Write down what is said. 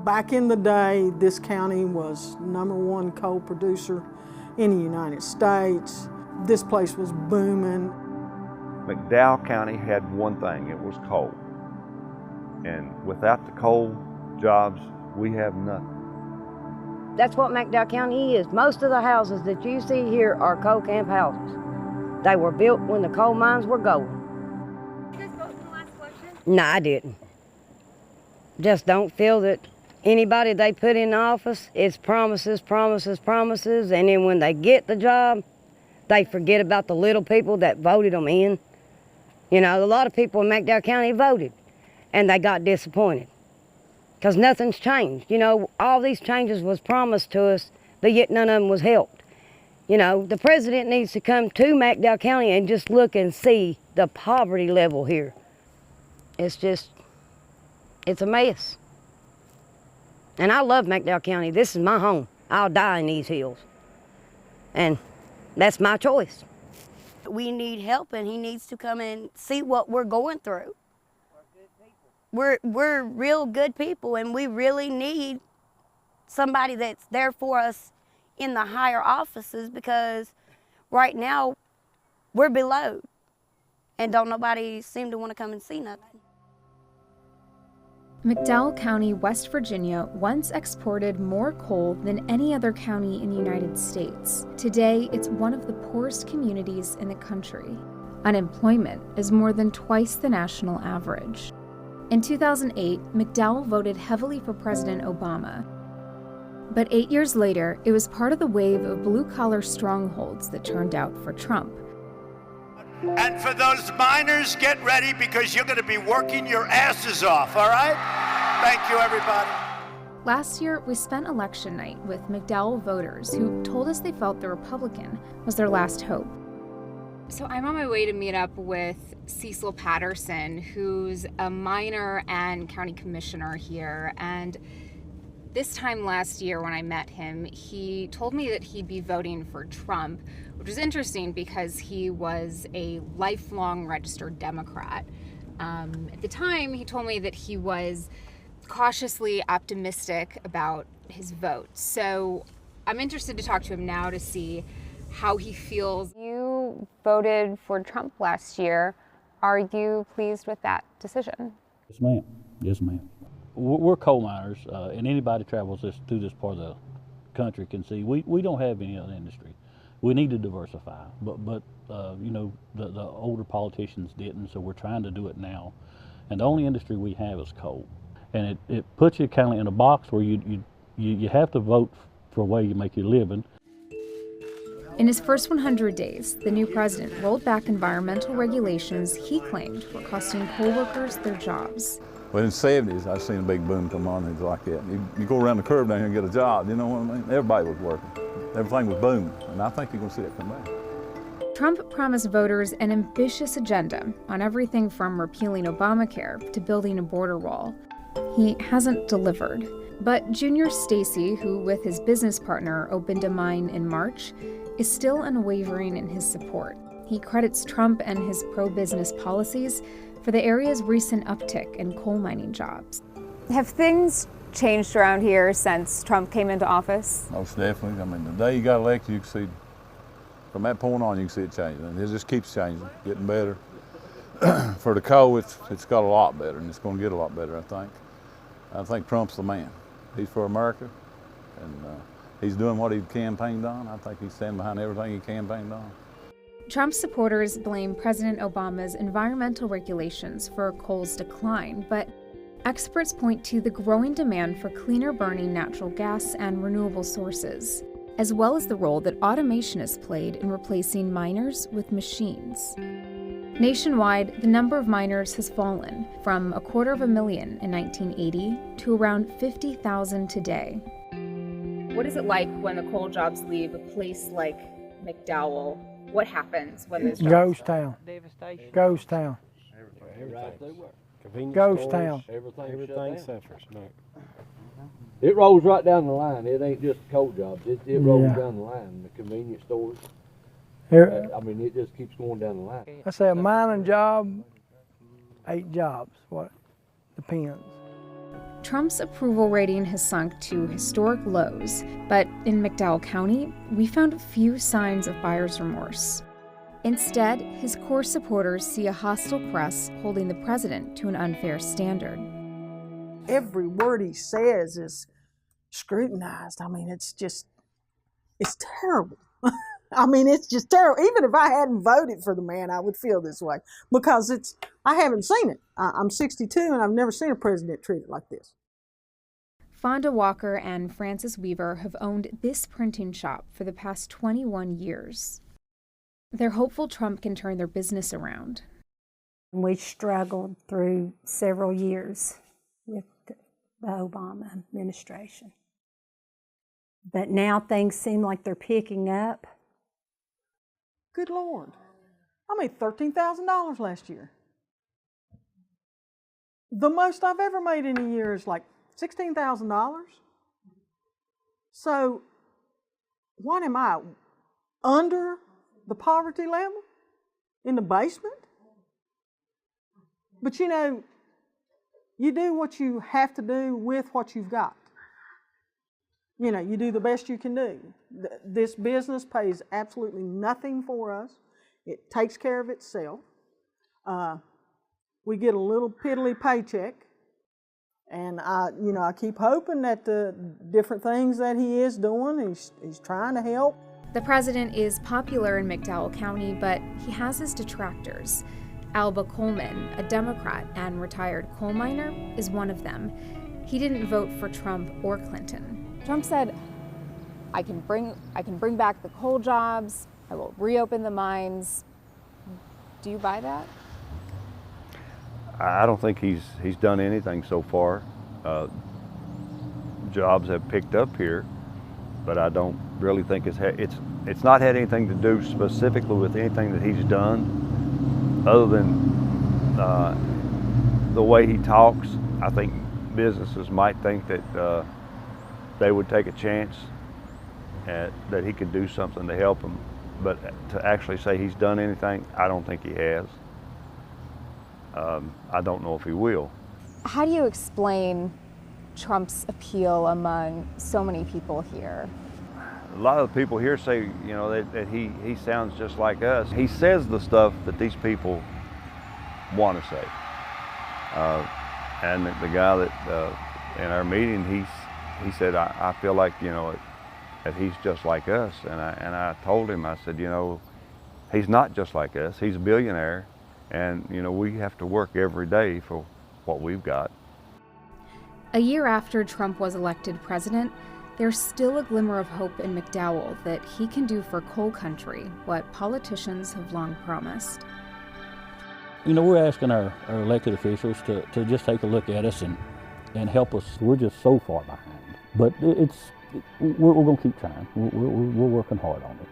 Back in the day, this county was #1 coal producer in the United States. This place was booming. McDowell County had one thing, it was coal. And without the coal jobs, we have nothing. That's what McDowell County is. Most of the houses that you see here are coal camp houses. They were built when the coal mines were going. You guys vote in the last election? No, I didn't. Just don't feel that anybody they put in office, it's promises, promises, promises, and then when they get the job, they forget about the little people that voted them in. You know, a lot of people in McDowell County voted, and they got disappointed because nothing's changed. You know, all these changes was promised to us, but yet none of them was helped. You know, the president needs to come to McDowell County and just look and see the poverty level here. It's just, it's a mess. And I love McDowell County. This is my home. I'll die in these hills. And that's my choice. We need help, and he needs to come and see what we're going through. We're real good people, and we really need somebody that's there for us in the higher offices, because right now we're below, and don't nobody seem to want to come and see nothing. McDowell County, West Virginia, once exported more coal than any other county in the United States. Today, it's one of the poorest communities in the country. Unemployment is more than twice the national average. In 2008, McDowell voted heavily for President Obama. But 8 years later, it was part of the wave of blue-collar strongholds that turned out for Trump. And for those miners, get ready, because you're going to be working your asses off, all right? Thank you, everybody. Last year, we spent election night with McDowell voters who told us they felt the Republican was their last hope. So I'm on my way to meet up with Cecil Patterson, who's a miner and county commissioner here. And this time last year when I met him, he told me that he'd be voting for Trump, which was interesting because he was a lifelong registered Democrat. At the time, he told me that he was cautiously optimistic about his vote. So I'm interested to talk to him now to see how he feels. You voted for Trump last year. Are you pleased with that decision? Yes, ma'am. Yes, ma'am. We're coal miners, and anybody travels through this part of the country can see we don't have any other industry. We need to diversify, but you know, the older politicians didn't, so we're trying to do it now. And the only industry we have is coal, and it puts you kind of in a box where you have to vote for a way you make your living. In his first 100 days, the new president rolled back environmental regulations he claimed were costing coal workers their jobs. Well, in the 70s, I seen a big boom come on, things like that. You go around the curve down here and get a job, you know what I mean? Everybody was working. Everything was booming, and I think you're going to see that come back. Trump promised voters an ambitious agenda on everything from repealing Obamacare to building a border wall. He hasn't delivered. But Junior Stacy, who with his business partner opened a mine in March, is still unwavering in his support. He credits Trump and his pro-business policies for the area's recent uptick in coal mining jobs. Have things changed around here since Trump came into office? Most definitely. I mean, the day you got elected, you can see, from that point on, you can see it changing. And it just keeps changing, getting better. For the coal, it's got a lot better, and it's going to get a lot better, I think. I think Trump's the man. He's for America, and he's doing what he campaigned on. I think he's standing behind everything he campaigned on. Trump's supporters blame President Obama's environmental regulations for coal's decline, but experts point to the growing demand for cleaner burning natural gas and renewable sources, as well as the role that automation has played in replacing miners with machines. Nationwide, the number of miners has fallen from 250,000 in 1980 to around 50,000 today. What is it like when the coal jobs leave a place like McDowell? What happens when those jobs Ghost town. Devastation. Ghost town. Ghost town. Everything suffers. No. It rolls right down the line. It ain't just coal jobs. It rolls down the line. The convenience stores. I mean, it just keeps going down the line. I say a mining job, 8 jobs. What? Depends. Trump's approval rating has sunk to historic lows, but in McDowell County, we found few signs of buyer's remorse. Instead, his core supporters see a hostile press holding the president to an unfair standard. Every word he says is scrutinized. I mean, it's terrible. I mean, it's just terrible. Even if I hadn't voted for the man, I would feel this way because I haven't seen it. I'm 62 and I've never seen a president treated like this. Fonda Walker and Francis Weaver have owned this printing shop for the past 21 years. They're hopeful Trump can turn their business around. We struggled through several years with the Obama administration. But now things seem like they're picking up. Good Lord. I made $13,000 last year. The most I've ever made in a year is like $16,000. So what am I, under the poverty level? In the basement? But you know, you do what you have to do with what you've got. You know, you do the best you can do. This business pays absolutely nothing for us. It takes care of itself. We get a little piddly paycheck. And I keep hoping that the different things that he is doing, he's trying to help. The president is popular in McDowell County, but he has his detractors. Alba Coleman, a Democrat and retired coal miner, is one of them. He didn't vote for Trump or Clinton. Trump said, I can bring back the coal jobs, I will reopen the mines. Do you buy that? I don't think he's done anything so far. Jobs have picked up here, but I don't really think it's not had anything to do specifically with anything that he's done, other than the way he talks. I think businesses might think that they would take a chance that he could do something to help them, but to actually say he's done anything, I don't think he has. I don't know if he will. How do you explain Trump's appeal among so many people here? A lot of the people here say, you know, that he sounds just like us. He says the stuff that these people want to say. And the guy that in our meeting, he said, I feel like, you know, that he's just like us. And I told him, I said, you know, he's not just like us. He's a billionaire. And, you know, we have to work every day for what we've got. A year after Trump was elected president, there's still a glimmer of hope in McDowell that he can do for coal country what politicians have long promised. You know, we're asking our elected officials to just take a look at us and help us. We're just so far behind. But we're going to keep trying. We're working hard on it.